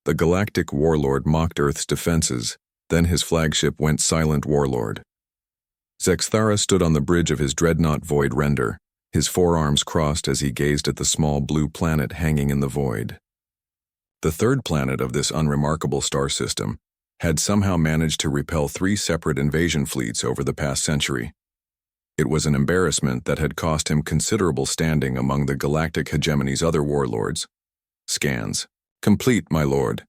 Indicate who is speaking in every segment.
Speaker 1: The Galactic Warlord mocked Earth's defenses, then his flagship went silent warlord. Zexthara stood on the bridge of his dreadnought Void Render, his forearms crossed as he gazed at the small blue planet hanging in the void. The third planet of this unremarkable star system had somehow managed to repel 3 separate invasion fleets over the past century. It was an embarrassment that had cost him considerable standing among the galactic hegemony's other warlords. Scans. Complete, my lord.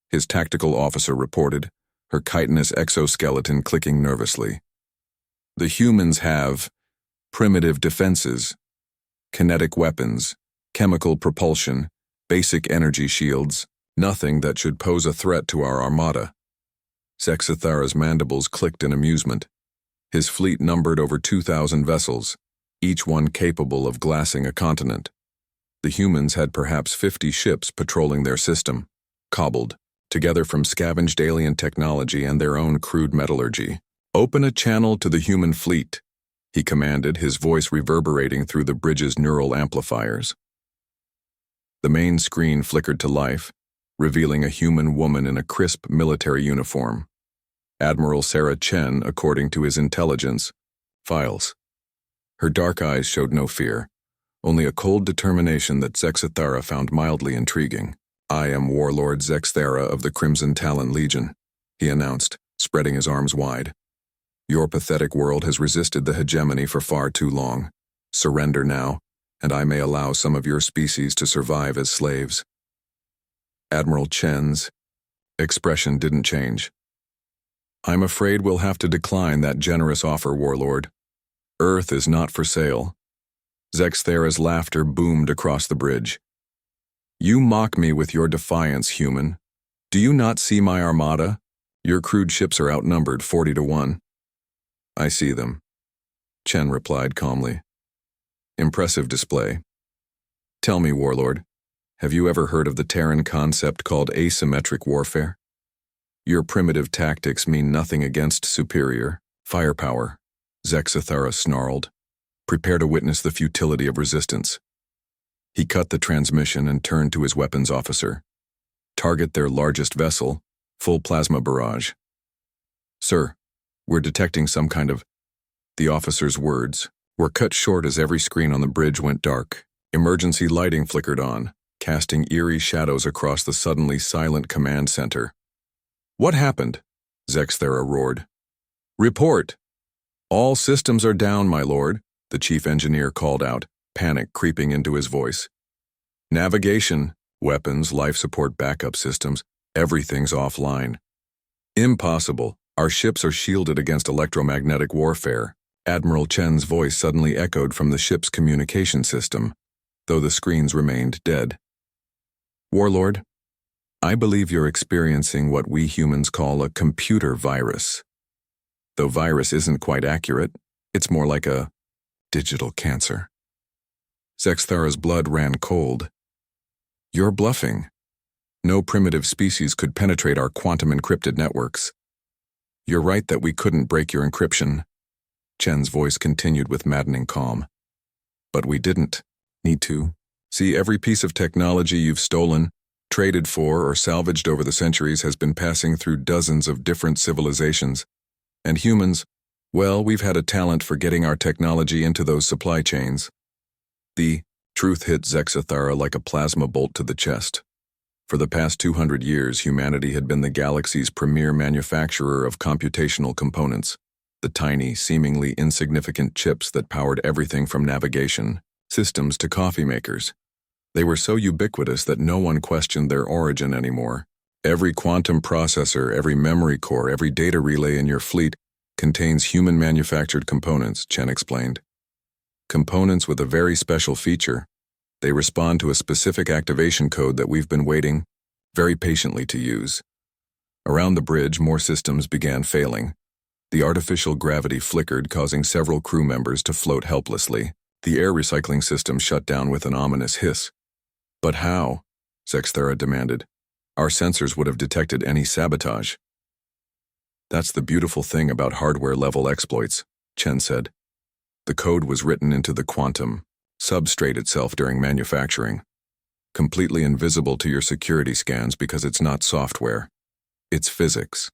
Speaker 1: His tactical officer reported, her chitinous exoskeleton clicking nervously. The humans have primitive defenses, kinetic weapons, chemical propulsion, basic energy shields, nothing that should pose a threat to our armada. Zexthara's mandibles clicked in amusement. His fleet numbered over 2,000 vessels, each one capable of glassing a continent. The humans had perhaps 50 ships patrolling their system, cobbled together from scavenged alien technology and their own crude metallurgy. "Open a channel to the human fleet," he commanded, his voice reverberating through the bridge's neural amplifiers. The main screen flickered to life, revealing a human woman in a crisp military uniform. Admiral Sarah Chen, according to his intelligence files. Her dark eyes showed no fear, only a cold determination that Zexthara found mildly intriguing. "I am Warlord Zexthara of the Crimson Talon Legion," he announced, spreading his arms wide. "Your pathetic world has resisted the hegemony for far too long. Surrender now, and I may allow some of your species to survive as slaves." Admiral Chen's expression didn't change. "I'm afraid we'll have to decline that generous offer, Warlord. Earth is not for sale." Zexthara's laughter boomed across the bridge. "You mock me with your defiance, human. Do you not see my armada? Your crude ships are outnumbered 40-1. "I see them," Chen replied calmly. "Impressive display. Tell me, Warlord, have you ever heard of the Terran concept called asymmetric warfare? Your primitive tactics mean nothing against superior firepower," Zexthara snarled. "Prepare to witness the futility of resistance." He cut the transmission and turned to his weapons officer. "Target their largest vessel, full plasma barrage." "Sir, we're detecting some kind of..." The officer's words were cut short as every screen on the bridge went dark. Emergency lighting flickered on, casting eerie shadows across the suddenly silent command center. "What happened?" Zexthara roared. "Report! All systems are down, my lord," the chief engineer called out, panic creeping into his voice. "Navigation, weapons, life support backup systems, everything's offline." "Impossible. Our ships are shielded against electromagnetic warfare." Admiral Chen's voice suddenly echoed from the ship's communication system, though the screens remained dead. "Warlord, I believe you're experiencing what we humans call a computer virus. Though virus isn't quite accurate, it's more like a digital cancer." Zexthara's blood ran cold. "You're bluffing. No primitive species could penetrate our quantum-encrypted networks." "You're right that we couldn't break your encryption," Chen's voice continued with maddening calm. "But we didn't need to. See, every piece of technology you've stolen, traded for, or salvaged over the centuries has been passing through dozens of different civilizations. And humans, well, we've had a talent for getting our technology into those supply chains." The truth hit Zexthara like a plasma bolt to the chest. For the past 200 years, humanity had been the galaxy's premier manufacturer of computational components, the tiny, seemingly insignificant chips that powered everything from navigation systems to coffee makers. They were so ubiquitous that no one questioned their origin anymore. Every quantum processor, every memory core, every data relay in your fleet contains human-manufactured components, Chen explained. Components with a very special feature. They respond to a specific activation code that we've been waiting very patiently to use. Around the bridge, more systems began failing. The artificial gravity flickered, causing several crew members to float helplessly. The air recycling system shut down with an ominous hiss. "But how?" Zexthara demanded. "Our sensors would have detected any sabotage." "That's the beautiful thing about hardware-level exploits," Chen said. "The code was written into the quantum substrate itself during manufacturing. completely invisible to your security scans because it's not software. It's physics.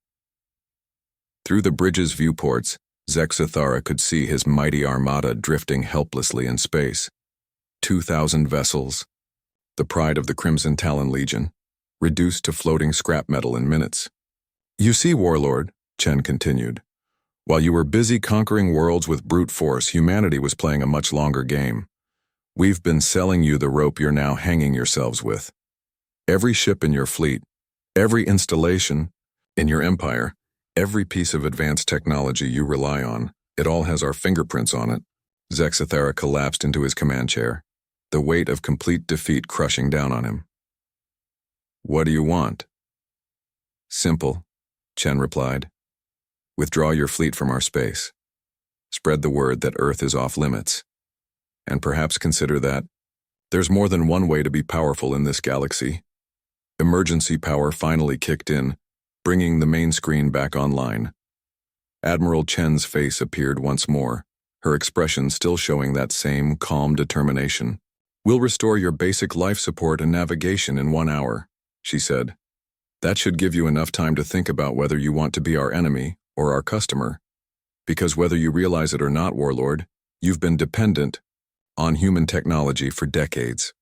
Speaker 1: Through the bridge's viewports, Zexathara could see his mighty armada drifting helplessly in space. 2,000 vessels, the pride of the Crimson Talon Legion, reduced to floating scrap metal in minutes. You see, Warlord, Chen continued, while you were busy conquering worlds with brute force, humanity was playing a much longer game. We've been selling you the rope you're now hanging yourselves with. Every ship in your fleet, every installation in your empire, every piece of advanced technology you rely on, it all has our fingerprints on it. Zexathara collapsed into his command chair, the weight of complete defeat crushing down on him. What do you want? Simple, Chen replied. Withdraw your fleet from our space. Spread the word that Earth is off limits. And perhaps consider that there's more than one way to be powerful in this galaxy. Emergency power finally kicked in, bringing the main screen back online. Admiral Chen's face appeared once more, her expression still showing that same calm determination. We'll restore your basic life support and navigation in 1 hour, she said. That should give you enough time to think about whether you want to be our enemy or our customer. Because whether you realize it or not, Warlord, you've been dependent on human technology for decades.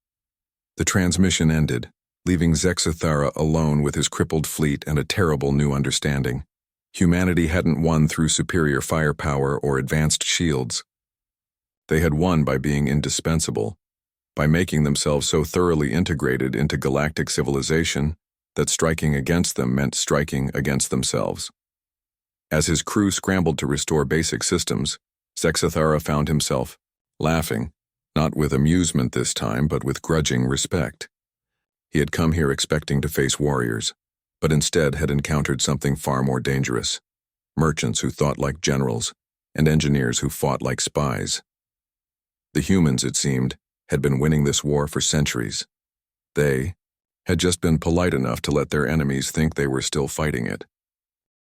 Speaker 1: The transmission ended, leaving Zexathara alone with his crippled fleet and a terrible new understanding. Humanity hadn't won through superior firepower or advanced shields. They had won by being indispensable, by making themselves so thoroughly integrated into galactic civilization that striking against them meant striking against themselves. As his crew scrambled to restore basic systems, Zexathara found himself laughing, not with amusement this time, but with grudging respect. He had come here expecting to face warriors, but instead had encountered something far more dangerous: merchants who thought like generals, and engineers who fought like spies. The humans, it seemed, had been winning this war for centuries. They had just been polite enough to let their enemies think they were still fighting it.